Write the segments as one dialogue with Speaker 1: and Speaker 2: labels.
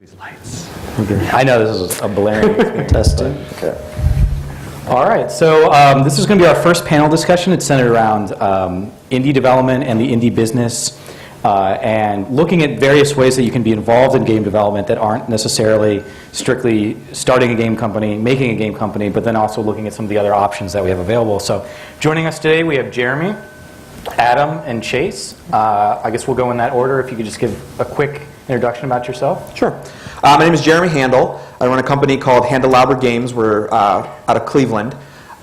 Speaker 1: These lights. Okay. I know this is a blaring
Speaker 2: testing. Okay.
Speaker 1: All right, so this is going to be our first panel discussion. It's centered around indie development and the indie business, and looking at various ways that you can be involved in game development that aren't necessarily strictly starting a game company, making a game company, but then also looking at some of the other options that we have available. So joining us today, we have Jeremy, Adam, and Chase. I guess we'll go in that order. If you could just give a quick introduction about yourself.
Speaker 3: Sure. My name is Jeremy Handel. I run a company called Handelabra Games. We're out of Cleveland.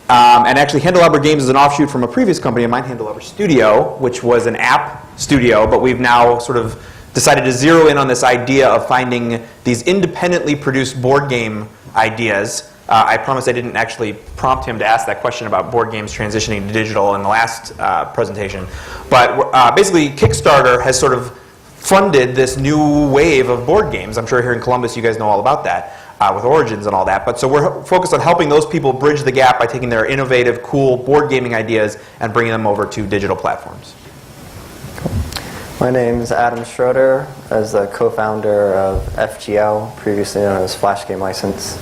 Speaker 3: And actually, Handelabra Games is an offshoot from a previous company of mine, Handelabra Studio, which was an app studio, but we've now sort of decided to zero in on this idea of finding these independently produced board game ideas. I promise I didn't actually prompt him to ask that question about board games transitioning to digital in the last presentation. But basically, Kickstarter has sort of funded this new wave of board games. I'm sure here in Columbus you guys know all about that, with Origins and all that. But so we're focused on helping those people bridge the gap by taking their innovative, cool board gaming ideas and bringing them over to digital platforms.
Speaker 2: My name is Adam Schroeder, as the co-founder of FGL, previously known as Flash Game License,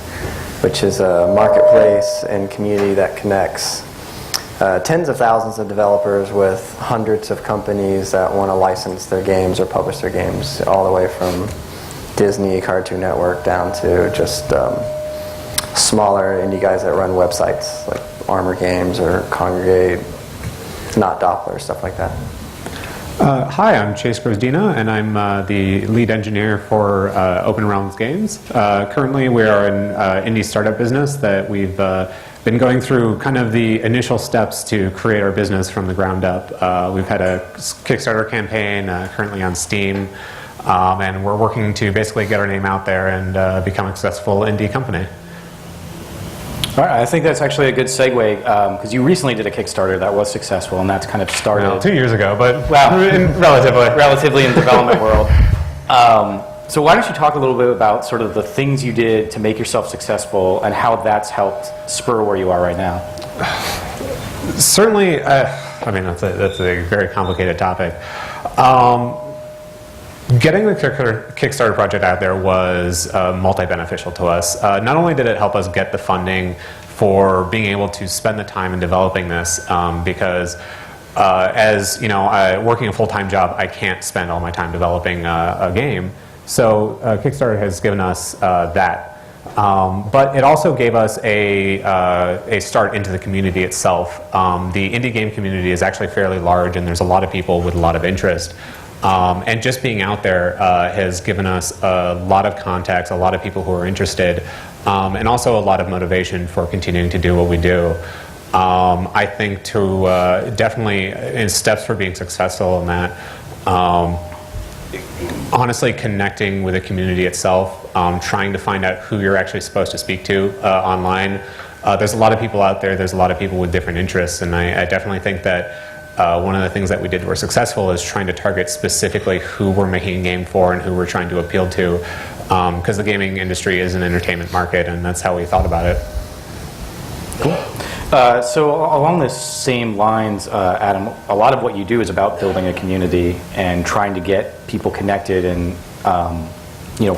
Speaker 2: which is a marketplace and community that connects tens of thousands of developers with hundreds of companies that want to license their games or publish their games, all the way from Disney, Cartoon Network, down to just smaller indie guys that run websites like Armor Games or Congregate, Not Doppler, stuff like that.
Speaker 4: Hi, I'm Chase Grozdina, and I'm the lead engineer for Open Realms Games. Currently, we are an indie startup business that we've been going through kind of the initial steps to create our business from the ground up. We've had a Kickstarter campaign currently on Steam, and we're working to basically get our name out there and become a successful indie company.
Speaker 1: All right, I think that's actually a good segue, because you recently did a Kickstarter that was successful, and that's kind of started...
Speaker 4: Well, 2 years ago, but
Speaker 1: well, relatively in the development world. So why don't you talk a little bit about sort of the things you did to make yourself successful and how that's helped spur where you are right now?
Speaker 4: Certainly, I mean, that's a very complicated topic. Getting the Kickstarter project out there was multi-beneficial to us. Not only did it help us get the funding for being able to spend the time in developing this, because as you know, working a full-time job, I can't spend all my time developing a game. So Kickstarter has given us that. But it also gave us a start into the community itself. The indie game community is actually fairly large, and there's a lot of people with a lot of interest. And just being out there has given us a lot of contacts, a lot of people who are interested, and also a lot of motivation for continuing to do what we do. I think to definitely in steps for being successful in that, honestly connecting with the community itself, trying to find out who you're actually supposed to speak to online. There's a lot of people out there, there's a lot of people with different interests, and I definitely think that one of the things that we did were successful is trying to target specifically who we're making a game for and who we're trying to appeal to, because the gaming industry is an entertainment market, and that's how we thought about it.
Speaker 1: Cool. So along the same lines, Adam, a lot of what you do is about building a community and trying to get people connected and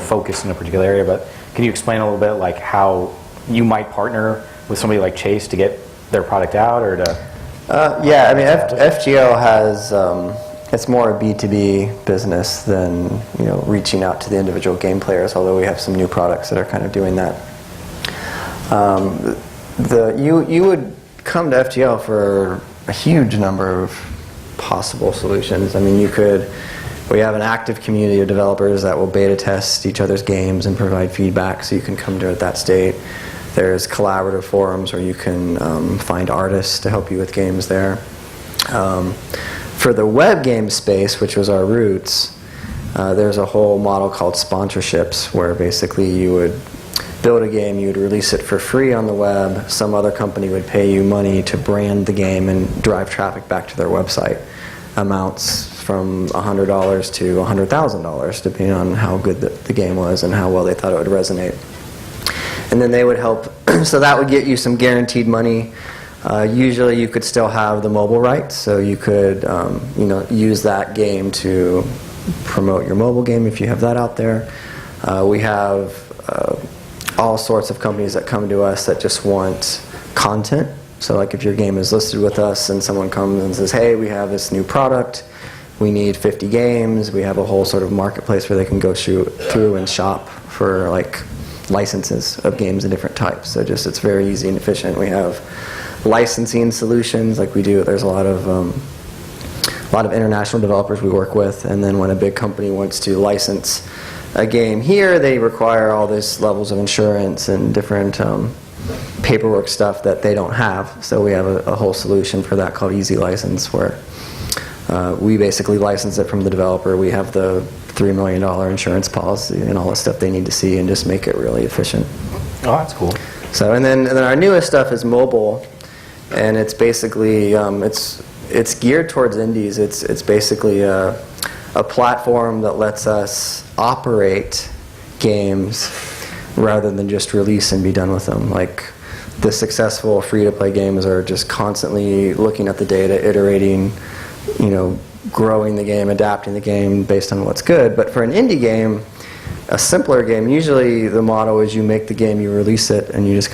Speaker 1: focused in a particular area. But can you explain a little bit like how you might partner with somebody like Chase to get their product out, or to?
Speaker 2: Yeah, I mean, FGL has it's more a B2B business than reaching out to the individual game players. Although we have some new products that are kind of doing that. You would come to FGL for a huge number of possible solutions. I mean, we have an active community of developers that will beta test each other's games and provide feedback, so you can come to it that state. There's collaborative forums where you can find artists to help you with games there. For the web game space, which was our roots, there's a whole model called sponsorships, where basically you would build a game, you would release it for free on the web, some other company would pay you money to brand the game and drive traffic back to their website. Amounts from $100 to $100,000, depending on how good the game was and how well they thought it would resonate. And then they would help, so that would get you some guaranteed money. Usually you could still have the mobile rights, so you could use that game to promote your mobile game if you have that out there. We have all sorts of companies that come to us that just want content. So like if your game is listed with us and someone comes and says, hey, we have this new product, we need 50 games, we have a whole sort of marketplace where they can go through and shop for like licenses of games of different types. So just it's very easy and efficient. We have licensing solutions like we do. There's a lot of international developers we work with, and then when a big company wants to license a game here, they require all these levels of insurance and different paperwork stuff that they don't have. So we have a whole solution for that called Easy License, where we basically license it from the developer. We have the $3 million insurance policy and all the stuff they need to see, and just make it really efficient.
Speaker 1: Oh, that's cool.
Speaker 2: So and then our newest stuff is mobile, and it's basically it's geared towards indies. It's basically a platform that lets us operate games rather than just release and be done with them. Like the successful free-to-play games are just constantly looking at the data, iterating, growing the game, adapting the game based on what's good. But for an indie game, a simpler game, usually the motto is you make the game, you release it, and you just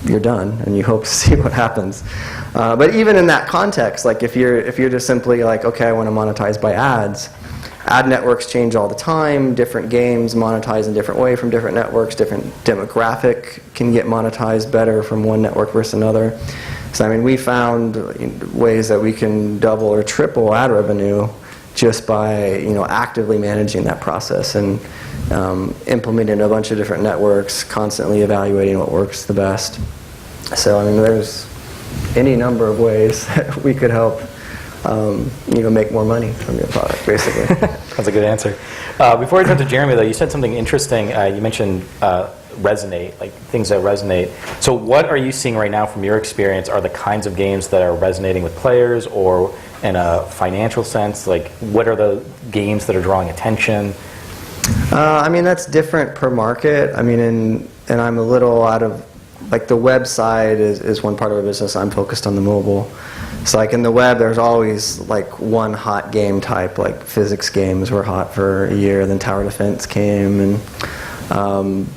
Speaker 2: you're done, and you hope to see what happens. But even in that context, like if you're just simply like, okay, I want to monetize by ads, ad networks change all the time. Different games monetize in different way from different networks. Different demographic can get monetized better from one network versus another. So I mean, we found ways that we can double or triple ad revenue just by actively managing that process and implementing a bunch of different networks, constantly evaluating what works the best. So I mean, there's any number of ways that we could help make more money from your product, basically.
Speaker 1: That's a good answer. Before I turn to Jeremy, though, you said something interesting. You mentioned resonate, like things that resonate. So what are you seeing right now from your experience are the kinds of games that are resonating with players, or in a financial sense? Like, what are the games that are drawing attention?
Speaker 2: I mean, that's different per market. I mean, and I'm a little out of, like the web side is one part of our business. I'm focused on the mobile. So like in the web, there's always like one hot game type, like physics games were hot for a year, then tower defense came, and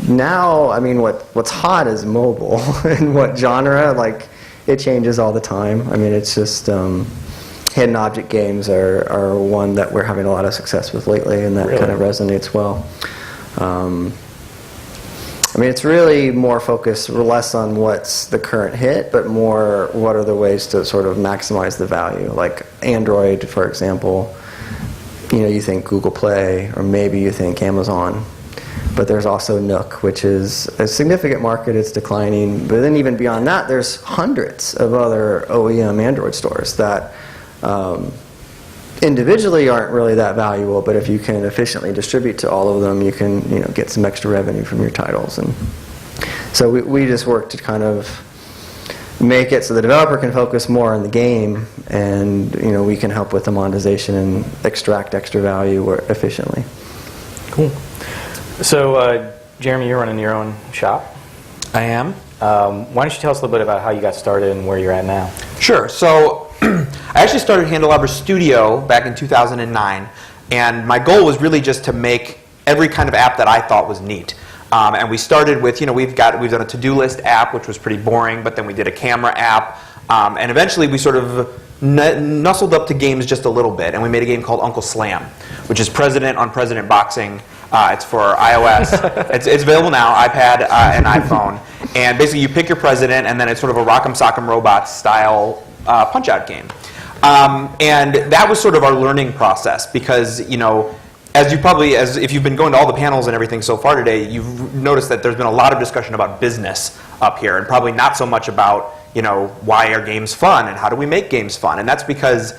Speaker 2: now, I mean, what's hot is mobile. And what genre, like, it changes all the time. I mean, it's just hidden object games are one that we're having a lot of success with lately, and that
Speaker 1: Really?
Speaker 2: kind of resonates well. I mean, it's really more focused, less on what's the current hit, but more what are the ways to sort of maximize the value. Like Android, for example, you think Google Play, or maybe you think Amazon. But there's also Nook, which is a significant market. It's declining. But then even beyond that, there's hundreds of other OEM Android stores that individually aren't really that valuable. But if you can efficiently distribute to all of them, you can get some extra revenue from your titles. And so we just work to kind of make it so the developer can focus more on the game, and we can help with the monetization and extract extra value efficiently.
Speaker 1: Cool. So, Jeremy, you're running your own shop.
Speaker 3: I am.
Speaker 1: Why don't you tell us a little bit about how you got started and where you're at now?
Speaker 3: Sure. So I actually started Handelabra Studio back in 2009, and my goal was really just to make every kind of app that I thought was neat. And we started with, we've done a to-do list app, which was pretty boring, but then we did a camera app, and eventually we sort of nuzzled up to games just a little bit, and we made a game called Uncle Slam, which is President on President Boxing. It's for iOS. It's available now, iPad and iPhone. And basically you pick your president, and then it's sort of a Rock'em Sock'em Robots style punch-out game. And that was sort of our learning process, because, if you've been going to all the panels and everything so far today, you've noticed that there's been a lot of discussion about business up here, and probably not so much about, why are games fun and how do we make games fun. And that's because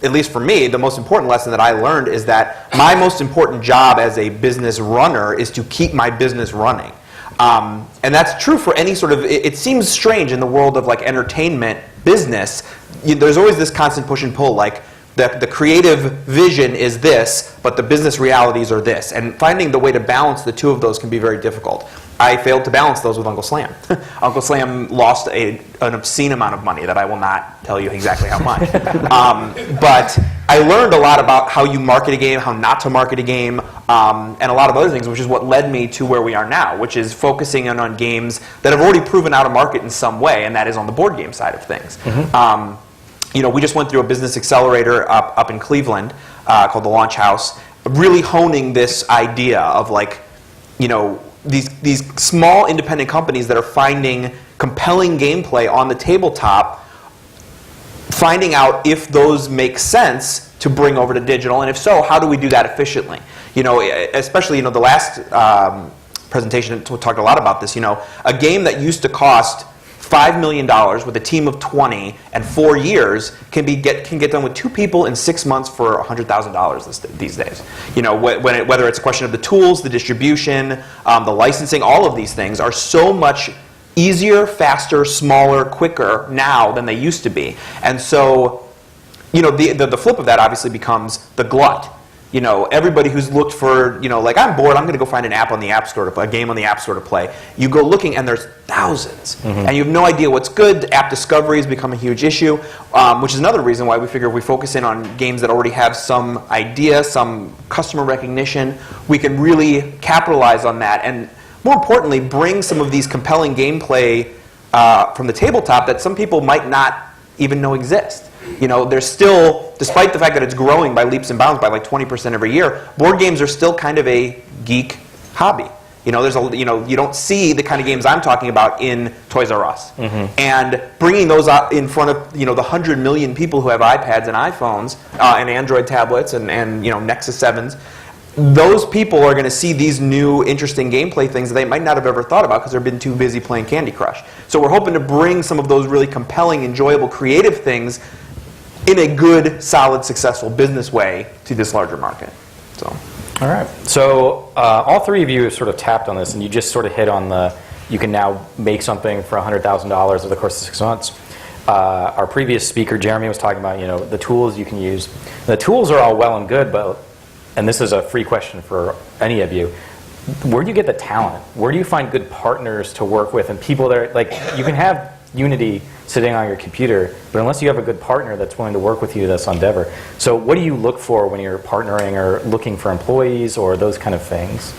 Speaker 3: at least for me, the most important lesson that I learned is that my most important job as a business runner is to keep my business running. And that's true for any sort of, it seems strange in the world of like entertainment business. There's always this constant push and pull, like the creative vision is this, but the business realities are this. And finding the way to balance the two of those can be very difficult. I failed to balance those with Uncle Slam. Uncle Slam lost an obscene amount of money that I will not tell you exactly how much. But I learned a lot about how you market a game, how not to market a game, and a lot of other things, which is what led me to where we are now, which is focusing in on games that have already proven out a market in some way, and that is on the board game side of things. We just went through a business accelerator up in Cleveland called the Launch House, really honing this idea of these small independent companies that are finding compelling gameplay on the tabletop, finding out if those make sense to bring over to digital, and if so, how do we do that efficiently? Especially the last presentation talked a lot about this. A game that used to cost $5 million with a team of 20 and 4 years can get done with 2 people in 6 months for $100,000 these days. Whether it's a question of the tools, the distribution, the licensing, all of these things are so much easier, faster, smaller, quicker now than they used to be. And so, the flip of that obviously becomes the glut. Everybody who's looked for, I'm bored, I'm going to go find an app on the App Store to play, a game on the App Store to play. You go looking, and there's thousands. And you have no idea what's good. App discovery has become a huge issue, which is another reason why we figure if we focus in on games that already have some idea, some customer recognition, we can really capitalize on that. And more importantly, bring some of these compelling gameplay from the tabletop that some people might not even know exist. There's still, despite the fact that it's growing by leaps and bounds by like 20% every year, board games are still kind of a geek hobby. You don't see the kind of games I'm talking about in Toys R Us. And bringing those up in front of the 100 million people who have iPads and iPhones and Android tablets and Nexus 7s, those people are going to see these new interesting gameplay things that they might not have ever thought about because they've been too busy playing Candy Crush. So we're hoping to bring some of those really compelling, enjoyable, creative things in a good, solid, successful business way to this larger market.
Speaker 1: All right. So all three of you have sort of tapped on this, and you just sort of hit on you can now make something for $100,000 over the course of 6 months. Our previous speaker, Jeremy, was talking about the tools you can use. The tools are all well and good, and this is a free question for any of you, where do you get the talent? Where do you find good partners to work with and people that are, you can have Unity sitting on your computer, but unless you have a good partner that's willing to work with you this endeavor. So what do you look for when you're partnering or looking for employees or those kind of things?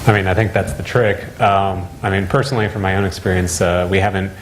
Speaker 4: I think that's the trick. Personally, from my own experience, we haven't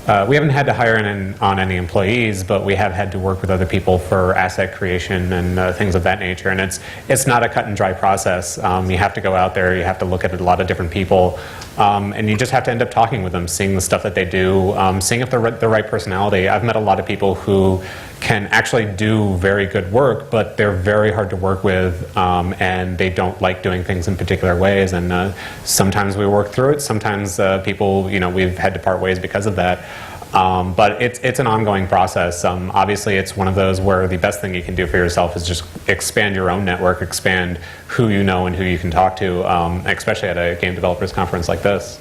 Speaker 4: had to hire on any employees, but we have had to work with other people for asset creation and things of that nature. And it's not a cut and dry process. You have to go out there, you have to look at a lot of different people, and you just have to end up talking with them, seeing the stuff that they do, seeing if they're the right personality. I've met a lot of people who can actually do very good work, but they're very hard to work with, and they don't like doing things in particular ways. And sometimes we work through it. Sometimes people, we've had to part ways because of that. But it's an ongoing process. Obviously, it's one of those where the best thing you can do for yourself is just expand your own network, expand who you know and who you can talk to, especially at a game developers conference like this.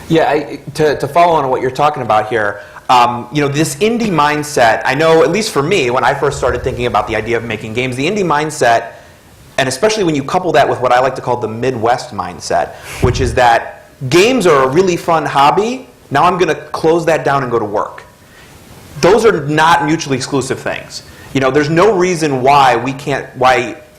Speaker 3: Yeah, to follow on what you're talking about here, this indie mindset, I know, at least for me, when I first started thinking about the idea of making games, the indie mindset, and especially when you couple that with what I like to call the Midwest mindset, which is that games are a really fun hobby, now I'm going to close that down and go to work. Those are not mutually exclusive things. There's no reason why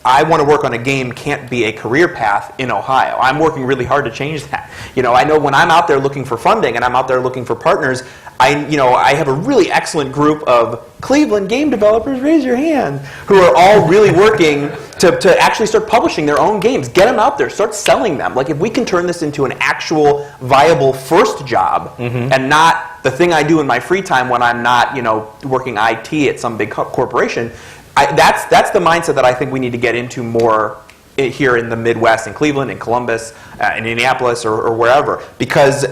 Speaker 3: I want to work on a game can't be a career path in Ohio. I'm working really hard to change that. I know when I'm out there looking for funding and I'm out there looking for partners, I have a really excellent group of Cleveland game developers, raise your hand, who are all really working to actually start publishing their own games. Get them out there, start selling them. Like if we can turn this into an actual viable first job and not the thing I do in my free time when I'm not, working IT at some big corporation, that's the mindset that I think we need to get into more here in the Midwest, in Cleveland, in Columbus, in Indianapolis, or wherever. Because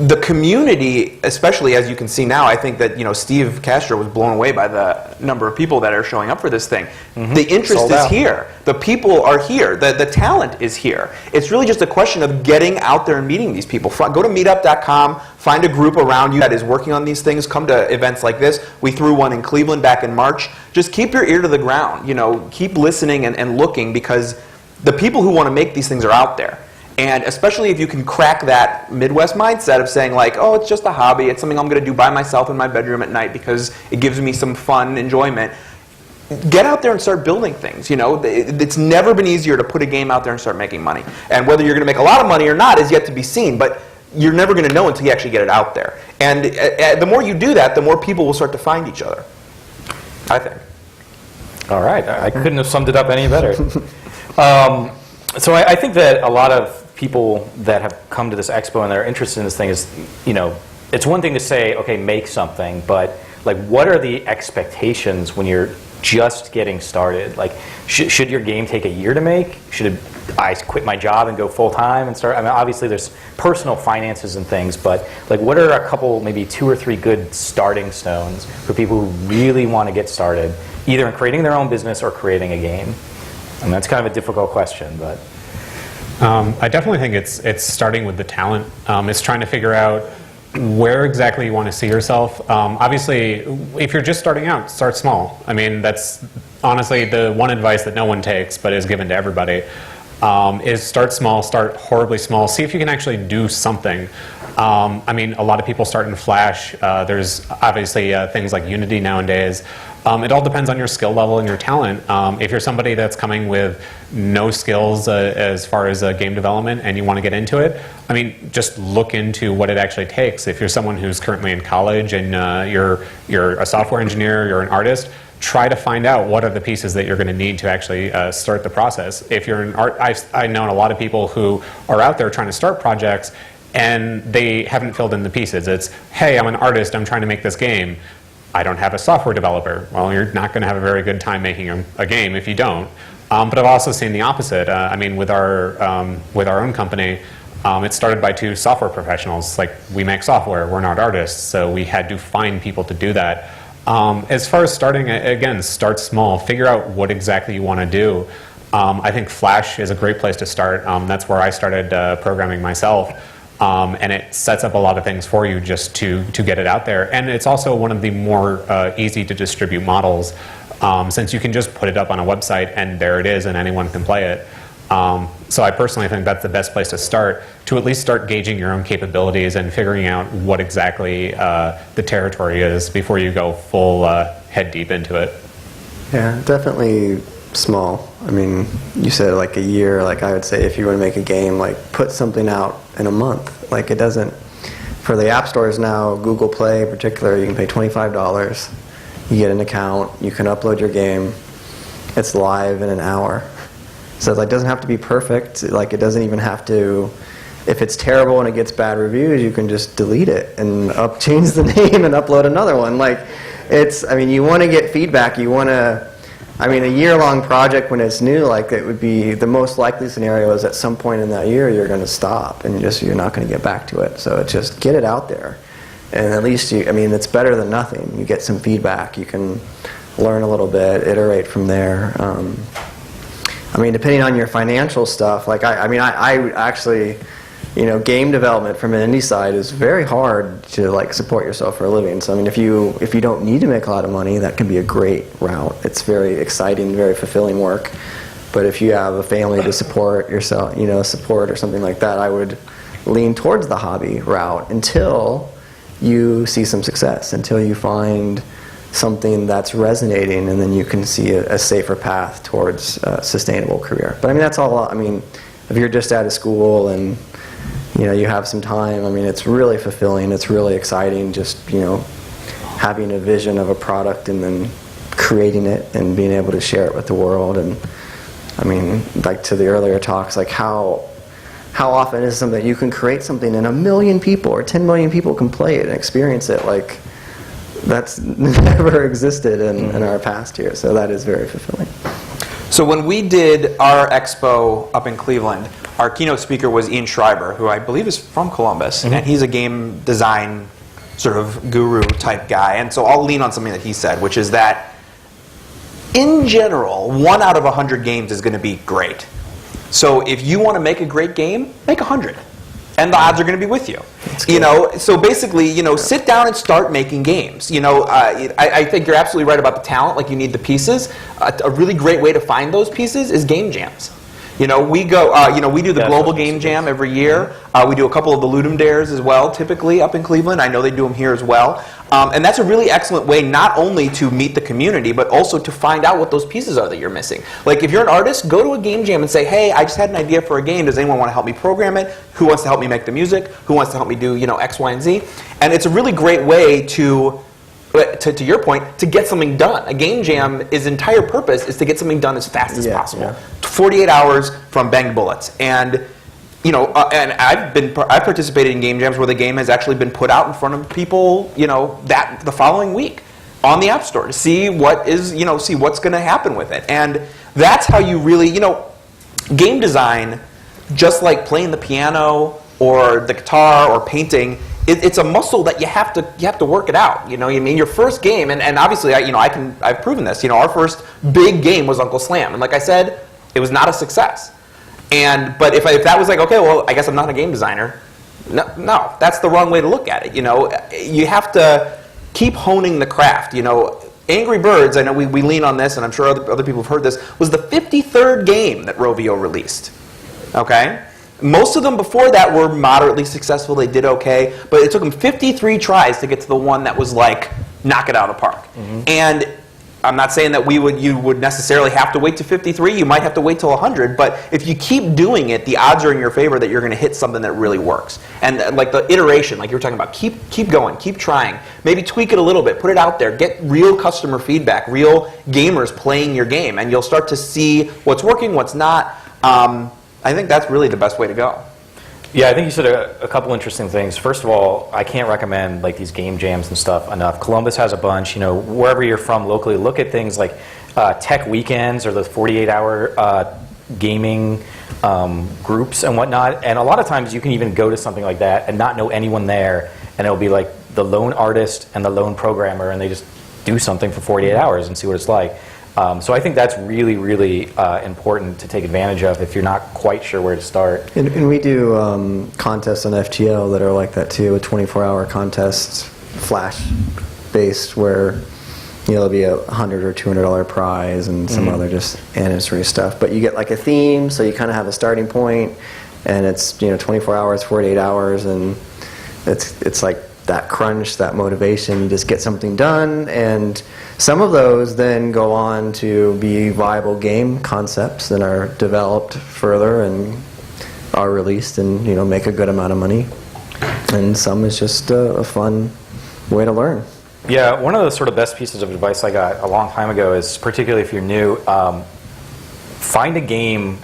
Speaker 3: the community, especially as you can see now, I think that Steve Castro was blown away by the number of people that are showing up for this thing. The interest is here. The people are here. The talent is here. It's really just a question of getting out there and meeting these people. Go to meetup.com, find a group around you that is working on these things. Come to events like this. We threw one in Cleveland back in March. Just keep your ear to the ground. Keep listening and looking, because the people who want to make these things are out there. And especially if you can crack that Midwest mindset of saying like, oh, it's just a hobby, it's something I'm going to do by myself in my bedroom at night because it gives me some fun enjoyment. Get out there and start building things. It's never been easier to put a game out there and start making money. And whether you're going to make a lot of money or not is yet to be seen, but you're never going to know until you actually get it out there. And the more you do that, the more people will start to find each other, I think.
Speaker 1: All right, I couldn't have summed it up any better. So I think that a lot of people that have come to this expo and they're interested in this thing is, it's one thing to say, okay, make something, but like, what are the expectations when you're just getting started? Like, should your game take a year to make? Should I quit my job and go full time and start? I mean, obviously there's personal finances and things, but like, what are a couple, maybe 2 or 3 good starting stones for people who really want to get started, either in creating their own business or creating a game? And that's kind of a difficult question, but.
Speaker 4: I definitely think it's starting with the talent. It's trying to figure out where exactly you want to see yourself. Obviously, if you're just starting out, start small. I mean, that's honestly the one advice that no one takes, but is given to everybody, is start small, start horribly small, see if you can actually do something. I mean, a lot of people start in Flash. There's obviously things like Unity nowadays. It all depends on your skill level and your talent. If you're somebody that's coming with no skills as far as game development and you want to get into it, I mean, just look into what it actually takes. If you're someone who's currently in college and you're a software engineer, you're an artist, try to find out what are the pieces that you're going to need to actually start the process. If you're an I've known a lot of people who are out there trying to start projects and they haven't filled in the pieces. It's, hey, I'm an artist, I'm trying to make this game. I don't have a software developer. Well, you're not going to have a very good time making a game if you don't. But I've also seen the opposite. I mean, with our own company, it started by 2 software professionals. Like, we make software, we're not artists, so we had to find people to do that. As far as starting, again, start small. Figure out what exactly you want to do. I think Flash is a great place to start. That's where I started programming myself. And it sets up a lot of things for you just to get it out there. And it's also one of the more easy to distribute models, since you can just put it up on a website and there it is and anyone can play it. So I personally think that's the best place to start, to at least start gauging your own capabilities and figuring out what exactly the territory is before you go full head deep into it.
Speaker 2: Yeah, definitely small. I mean, you said like a year. Like, I would say if you want to make a game, like, put something out in a month. Like, it doesn't, for the app stores now, Google Play in particular, you can pay $25. You get an account, you can upload your game, it's live in an hour. So it doesn't have to be perfect. Like, it doesn't even have to, if it's terrible and it gets bad reviews, you can just delete it and change the name and upload another one. Like, it's, I mean, you want to get feedback, you want to, I mean, a year-long project when it's new, like, it would be, the most likely scenario is at some point in that year you're going to stop and you're not going to get back to it. So it's just get it out there. And at least I mean, it's better than nothing. You get some feedback, you can learn a little bit, iterate from there. I mean, depending on your financial stuff, like, I actually, game development from an indie side is very hard to, like, support yourself for a living. So I mean, if you don't need to make a lot of money, that can be a great route. It's very exciting, very fulfilling work. But if you have a family to support yourself, support or something like that, I would lean towards the hobby route until you see some success, until you find something that's resonating, and then you can see a safer path towards a sustainable career. But I mean, that's all. I mean, if you're just out of school and you have some time, I mean, it's really fulfilling, it's really exciting, just, having a vision of a product and then creating it and being able to share it with the world. And I mean, like, to the earlier talks, like, how often is something you can create something and 1 million people or 10 million people can play it and experience it? Like, that's never existed in our past here, so that is very fulfilling.
Speaker 3: So when we did our expo up in Cleveland, our keynote speaker was Ian Schreiber, who I believe is from Columbus, and he's a game design sort of guru type guy. And so I'll lean on something that he said, which is that in general, 1 out of 100 games is going to be great. So if you want to make a great game, make 100. And the odds are going to be with you. So basically, sit down and start making games. I think you're absolutely right about the talent. Like, you need the pieces. A really great way to find those pieces is game jams. We go, we do the Global Game Jam every year. We do a couple of the Ludum Dares as well, typically up in Cleveland. I know they do them here as well. And that's a really excellent way not only to meet the community, but also to find out what those pieces are that you're missing. Like if you're an artist, go to a game jam and say, hey, I just had an idea for a game. Does anyone want to help me program it? Who wants to help me make the music? Who wants to help me do X, Y, and Z? And it's a really great way to your point, to get something done. A game jam, its entire purpose is to get something done as fast as possible.
Speaker 2: Yeah.
Speaker 3: 48 hours from banged bullets. And and I've participated in game jams where the game has actually been put out in front of people, that the following week on the App Store to see see what's going to happen with it. And that's how you really, game design, just like playing the piano or the guitar or painting, it's a muscle that you have to work it out. Your first game, and obviously, I've proven this. Our first big game was Uncle Slam, and like I said, it was not a success. But if that was like, okay, well, I guess I'm not a game designer. No, that's the wrong way to look at it. You have to keep honing the craft. Angry Birds, I know we lean on this, and I'm sure other people have heard this, was the 53rd game that Rovio released. Okay. Most of them before that were moderately successful. They did okay, but it took them 53 tries to get to the one that was like, knock it out of the park. Mm-hmm. And I'm not saying that you would necessarily have to wait to 53. You might have to wait till 100, but if you keep doing it, the odds are in your favor that you're going to hit something that really works. And like the iteration, like you were talking about, keep going, keep trying. Maybe tweak it a little bit, put it out there, get real customer feedback, real gamers playing your game, and you'll start to see what's working, what's not. I think that's really the best way to go.
Speaker 1: Yeah, I think you said a couple interesting things. First of all, I can't recommend like these game jams and stuff enough. Columbus has a bunch. Wherever you're from locally, look at things like tech weekends or the 48-hour gaming groups and whatnot. And a lot of times you can even go to something like that and not know anyone there, and it'll be like the lone artist and the lone programmer, and they just do something for 48 hours and see what it's like. So I think that's really, really important to take advantage of if you're not quite sure where to start.
Speaker 2: And we do contests on FTL that are like that too, a 24-hour contest, flash-based, where there'll be $100 or $200 prize and some other just ancillary stuff. But you get like a theme, so you kind of have a starting point, and it's 24 hours, 48 hours, and it's like that crunch, that motivation, just get something done. And some of those then go on to be viable game concepts that are developed further and are released and make a good amount of money. And some is just a fun way to learn.
Speaker 1: Yeah, one of the sort of best pieces of advice I got a long time ago is, particularly if you're new, find a game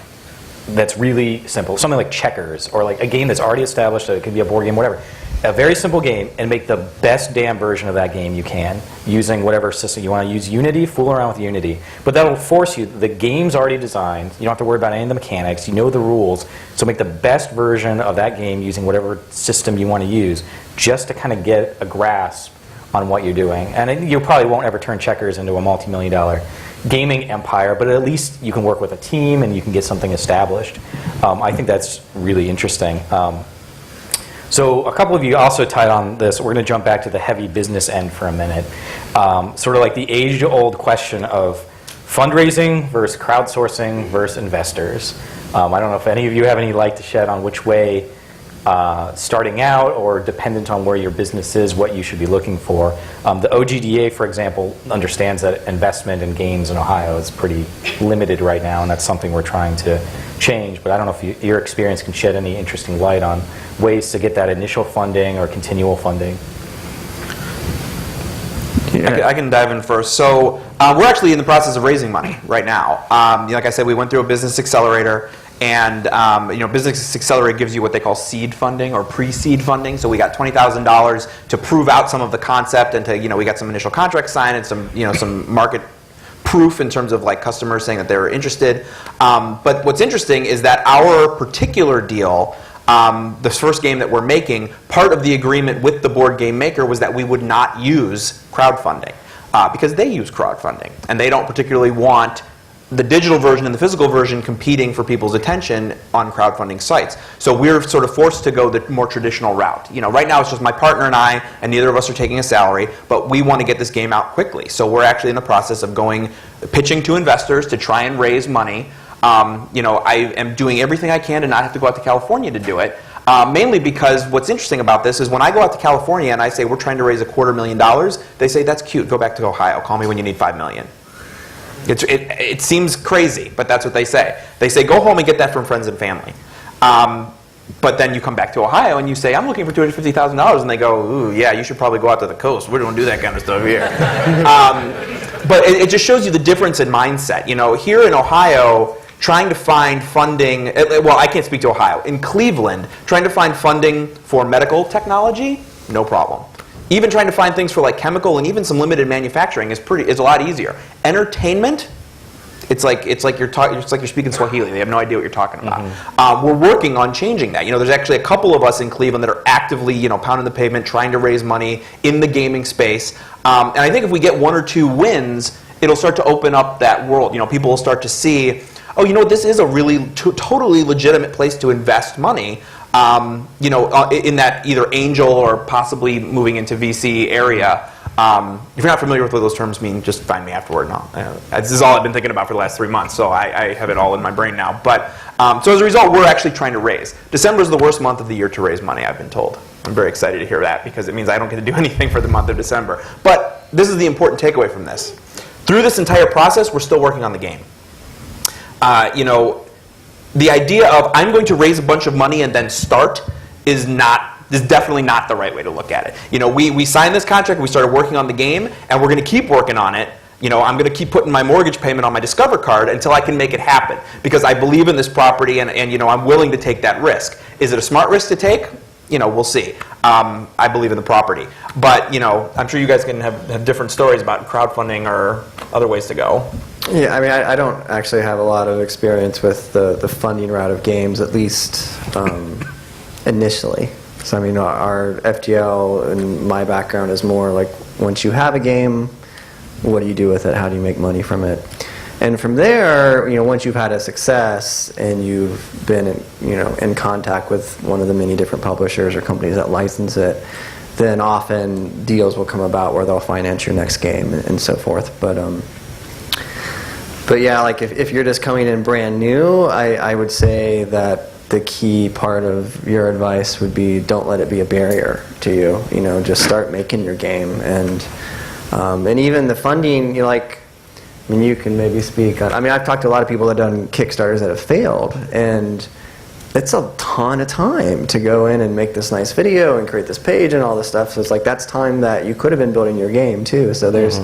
Speaker 1: that's really simple, something like checkers, or like a game that's already established, it could be a board game, whatever. A very simple game, and make the best damn version of that game you can, using whatever system you want to use. Unity, fool around with Unity. But that'll force you, the game's already designed, you don't have to worry about any of the mechanics, you know the rules, so make the best version of that game using whatever system you want to use, just to kind of get a grasp on what you're doing. And you probably won't ever turn checkers into a multi-million-dollar gaming empire, but at least you can work with a team and you can get something established. I think that's really interesting. So a couple of you also tied on this. We're going to jump back to the heavy business end for a minute. Sort of like the age-old question of fundraising versus crowdsourcing versus investors. I don't know if any of you have any light to shed on which way, starting out or dependent on where your business is, what you should be looking for. The OGDE, for example, understands that investment in games in Ohio is pretty limited right now, and that's something we're trying to change. But I don't know if your experience can shed any interesting light on ways to get that initial funding or continual funding.
Speaker 3: Yeah. I can dive in first. So we're actually in the process of raising money right now. Like I said, we went through a business accelerator, and Business Accelerator gives you what they call seed funding or pre-seed funding. So we got $20,000 to prove out some of the concept, and to we got some initial contracts signed and some market proof in terms of like customers saying that they're interested. But what's interesting is that our particular deal, this first game that we're making, part of the agreement with the board game maker was that we would not use crowdfunding because they use crowdfunding, and they don't particularly want the digital version and the physical version competing for people's attention on crowdfunding sites. So we're sort of forced to go the more traditional route. Right now it's just my partner and I, and neither of us are taking a salary, but we want to get this game out quickly. So we're actually in the process of pitching to investors to try and raise money. I am doing everything I can to not have to go out to California to do it. Mainly because what's interesting about this is when I go out to California and I say we're trying to raise $250,000, they say that's cute. Go back to Ohio. Call me when you need $5 million. It seems crazy, but that's what they say. They say go home and get that from friends and family. But then you come back to Ohio and you say I'm looking for $250,000, and they go, ooh, yeah, you should probably go out to the coast. We don't do that kind of stuff here. But it just shows you the difference in mindset. Here in Ohio, trying to find funding, well, I can't speak to Ohio. In Cleveland, trying to find funding for medical technology, no problem. Even trying to find things for like chemical and even some limited manufacturing is a lot easier. Entertainment, it's like you're speaking Swahili. They have no idea what you're talking about. We're working on changing that. There's actually a couple of us in Cleveland that are actively, pounding the pavement, trying to raise money in the gaming space. And I think if we get 1 or 2 wins, it'll start to open up that world. People will start to see, oh, this is a really totally legitimate place to invest money. In that either angel or possibly moving into VC area. If you're not familiar with what those terms mean, just find me afterward. This is all I've been thinking about for the last 3 months, so I have it all in my brain now. But so as a result, we're actually trying to raise. December is the worst month of the year to raise money, I've been told. I'm very excited to hear that because it means I don't get to do anything for the month of December. But this is the important takeaway from this. Through this entire process, we're still working on the game. The idea of I'm going to raise a bunch of money and then start is definitely not the right way to look at it. We signed this contract, we started working on the game, and we're going to keep working on it. I'm going to keep putting my mortgage payment on my Discover card until I can make it happen because I believe in this property and I'm willing to take that risk. Is it a smart risk to take? We'll see. I believe in the property. But, I'm sure you guys can have different stories about crowdfunding or other ways to go.
Speaker 2: Yeah, I don't actually have a lot of experience with the funding route of games, at least initially. So, our FGL and my background is more like once you have a game, what do you do with it? How do you make money from it? And from there, once you've had a success and you've been, in contact with one of the many different publishers or companies that license it, then often deals will come about where they'll finance your next game and so forth. But yeah, like if you're just coming in brand new, I would say that the key part of your advice would be don't let it be a barrier to you. Just start making your game, and even the funding. You can maybe speak on. I've talked to a lot of people that have done Kickstarters that have failed, and it's a ton of time to go in and make this nice video and create this page and all this stuff. So it's like that's time that you could have been building your game too. So there's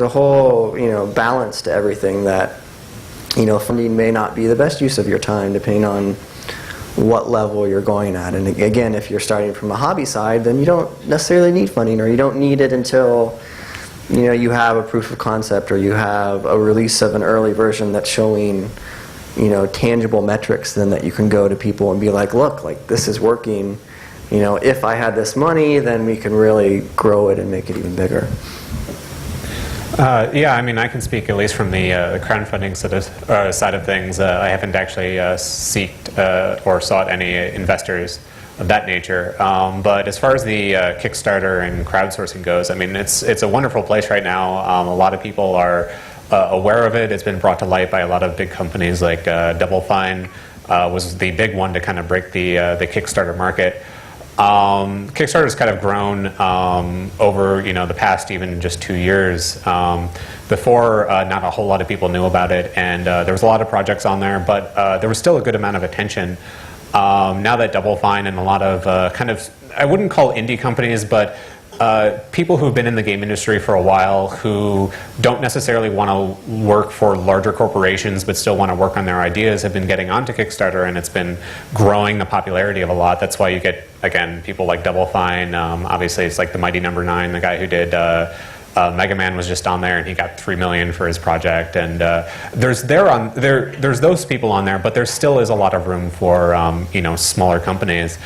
Speaker 2: a whole balance to everything that funding may not be the best use of your time depending on what level you're going at. And again, if you're starting from a hobby side, then you don't necessarily need funding, or you don't need it until you have a proof of concept or you have a release of an early version that's showing tangible metrics, then that you can go to people and be like, look, like this is working. If I had this money, then we can really grow it and make it even bigger.
Speaker 4: Yeah, I can speak at least from the crowdfunding side of things. I haven't actually or sought any investors of that nature. But as far as the Kickstarter and crowdsourcing goes, it's a wonderful place right now. A lot of people are aware of it. It's been brought to light by a lot of big companies like Double Fine was the big one to kind of break the Kickstarter market. Kickstarter's kind of grown over the past even just 2 years. Before, not a whole lot of people knew about it, and there was a lot of projects on there, but there was still a good amount of attention. Now that Double Fine and a lot of I wouldn't call indie companies, but people who've been in the game industry for a while who don't necessarily want to work for larger corporations but still want to work on their ideas have been getting onto Kickstarter, and it's been growing the popularity of a lot. That's why you get, again, people like Double Fine. Obviously, it's like the Mighty No. 9, the guy who did Mega Man was just on there, and he got $3 million for his project. And there's those people on there, but there still is a lot of room for smaller companies.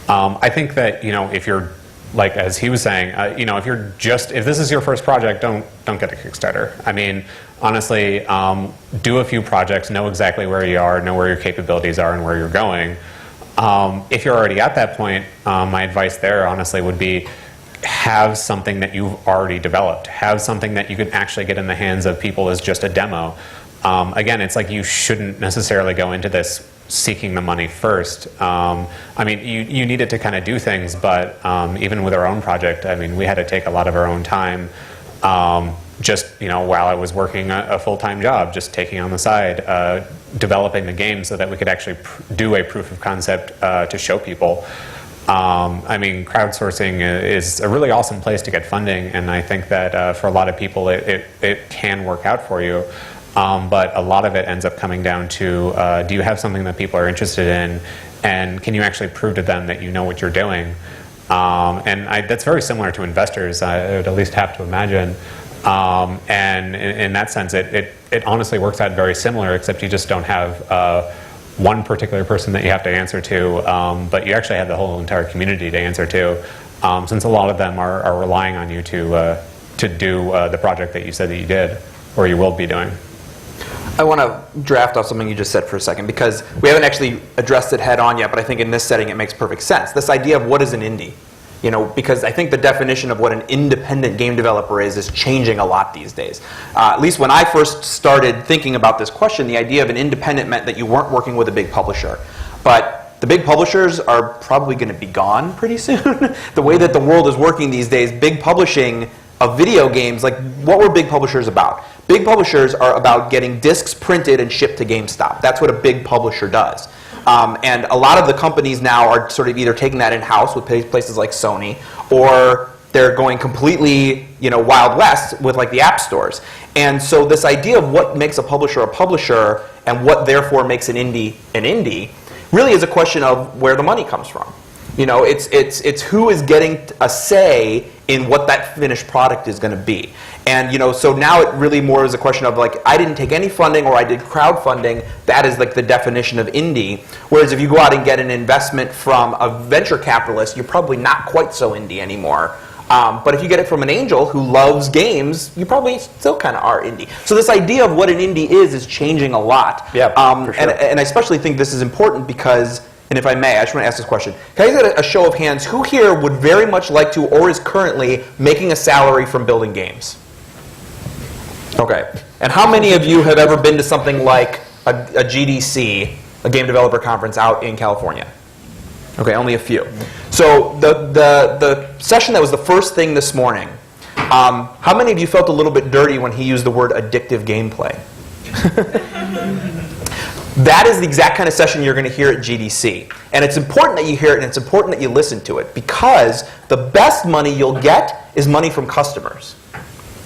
Speaker 4: I think that if you're like as he was saying, if this is your first project, don't get a Kickstarter. Honestly, do a few projects, know exactly where you are, know where your capabilities are, and where you're going. If you're already at that point, my advice there, honestly, would be have something that you've already developed. Have something that you can actually get in the hands of people as just a demo. again, it's like you shouldn't necessarily go into this seeking the money first. I mean, you needed to kind of do things, but even with our own project, I mean, we had to take a lot of our own time. Just while I was working a full-time job, just taking on the side, developing the game so that we could actually do a proof of concept to show people. I mean, crowdsourcing is a really awesome place to get funding, and I think that for a lot of people it can work out for you. But a lot of it ends up coming down to, do you have something that people are interested in, and can you actually prove to them that you know what you're doing? And that's very similar to investors, I would at least have to imagine. And in that sense, it honestly works out very similar, except you just don't have one particular person that you have to answer to, but you actually have the whole entire community to answer to, since a lot of them are relying on you to do the project that you said that you did, or you will be doing.
Speaker 3: I want to draft off something you just said for a second, because we haven't actually addressed it head on yet, but I think in this setting it makes perfect sense. This idea of what is an indie. Because I think the definition of what an independent game developer is changing a lot these days. At least when I first started thinking about this question, the idea of an independent meant that you weren't working with a big publisher. But the big publishers are probably going to be gone pretty soon. The way that the world is working these days, big publishing of video games, like what were big publishers about? Big publishers are about getting discs printed and shipped to GameStop. That's what a big publisher does. And a lot of the companies now are sort of either taking that in-house with places like Sony, or they're going completely, Wild West with like the app stores. And so this idea of what makes a publisher and what therefore makes an indie really is a question of where the money comes from. It's who is getting a say in what that finished product is going to be. And so now it really more is a question of like, I didn't take any funding or I did crowdfunding. That is like the definition of indie. Whereas if you go out and get an investment from a venture capitalist, you're probably not quite so indie anymore. But if you get it from an angel who loves games, you probably still kind of are indie. So this idea of what an indie is changing a lot.
Speaker 1: Yeah, for sure.
Speaker 3: And I especially think this is important because, and if I may, I just want to ask this question. Can I get a show of hands? Who here would very much like to or is currently making a salary from building games? Okay. And how many of you have ever been to something like a GDC, a game developer conference out in California? Okay, only a few. So the session that was the first thing this morning, how many of you felt a little bit dirty when he used the word addictive gameplay? That is the exact kind of session you're going to hear at GDC. And it's important that you hear it and it's important that you listen to it, because the best money you'll get is money from customers.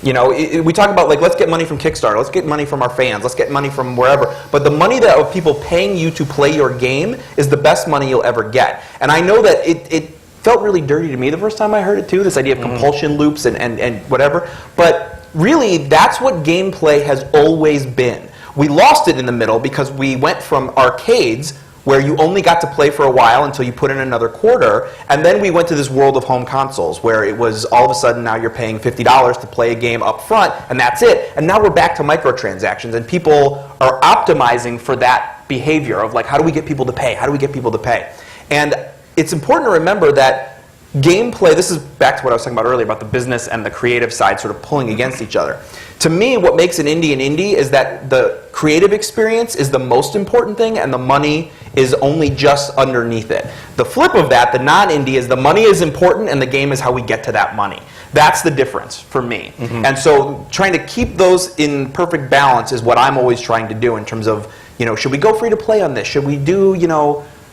Speaker 3: We talk about like, let's get money from Kickstarter, let's get money from our fans, let's get money from wherever. But the money that of people paying you to play your game is the best money you'll ever get. And I know that it felt really dirty to me the first time I heard it too, this idea of compulsion loops and whatever. But really, that's what gameplay has always been. We lost it in the middle because we went from arcades, where you only got to play for a while until you put in another quarter, and then we went to this world of home consoles, where it was all of a sudden now you're paying $50 to play a game up front, and that's it. And now we're back to microtransactions, and people are optimizing for that behavior of like, how do we get people to pay? How do we get people to pay? And it's important to remember that gameplay, this is back to what I was talking about earlier about the business and the creative side sort of pulling against each other. To me, what makes an indie is that the creative experience is the most important thing and the money is only just underneath it. The flip of that, the non-indie, is the money is important and the game is how we get to that money. That's the difference for me. And so trying to keep those in perfect balance is what I'm always trying to do in terms of, should we go free to play on this? Should we do,